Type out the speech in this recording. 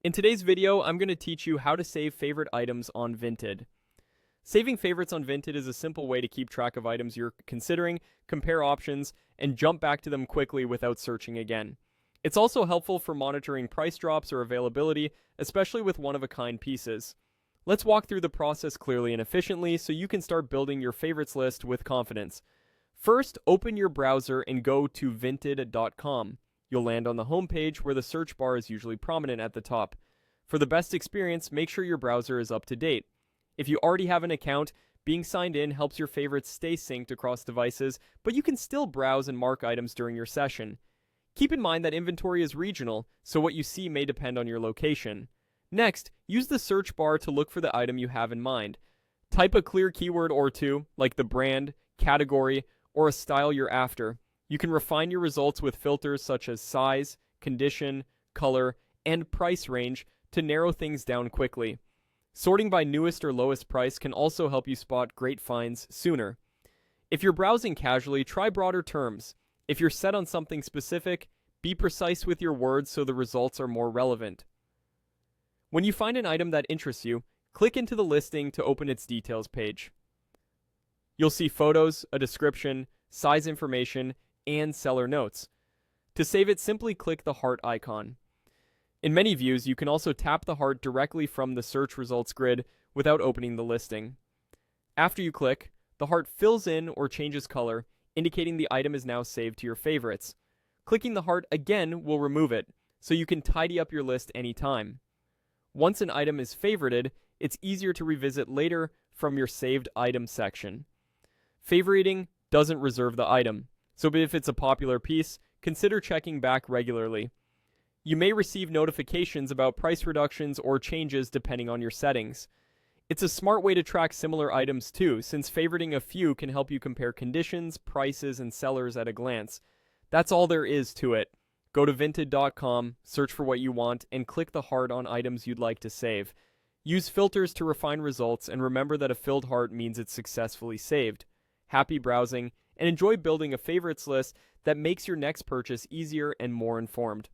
In today's video, I'm going to teach you how to save favorite items on Vinted. Saving favorites on Vinted is a simple way to keep track of items you're considering, compare options, and jump back to them quickly without searching again. It's also helpful for monitoring price drops or availability, especially with one-of-a-kind pieces. Let's walk through the process clearly and efficiently so you can start building your favorites list with confidence. First, open your browser and go to vinted.com. You'll land on the home page where the search bar is usually prominent at the top. For the best experience, make sure your browser is up to date. If you already have an account, being signed in helps your favorites stay synced across devices, but you can still browse and mark items during your session. Keep in mind that inventory is regional, so what you see may depend on your location. Next, use the search bar to look for the item you have in mind. Type a clear keyword or two, like the brand, category, or a style you're after. You can refine your results with filters such as size, condition, color, and price range to narrow things down quickly. Sorting by newest or lowest price can also help you spot great finds sooner. If you're browsing casually, try broader terms. If you're set on something specific, be precise with your words so the results are more relevant. When you find an item that interests you, click into the listing to open its details page. You'll see photos, a description, size information, and seller notes. To save it, simply click the heart icon. In many views, you can also tap the heart directly from the search results grid without opening the listing. After you click, the heart fills in or changes color, indicating the item is now saved to your favorites. Clicking the heart again will remove it, so you can tidy up your list anytime. Once an item is favorited, it's easier to revisit later from your saved item section. Favoriting doesn't reserve the item, so if it's a popular piece, consider checking back regularly. You may receive notifications about price reductions or changes depending on your settings. It's a smart way to track similar items too, since favoriting a few can help you compare conditions, prices, and sellers at a glance. That's all there is to it. Go to vinted.com, search for what you want, and click the heart on items you'd like to save. Use filters to refine results, and remember that a filled heart means it's successfully saved. Happy browsing, and enjoy building a favorites list that makes your next purchase easier and more informed.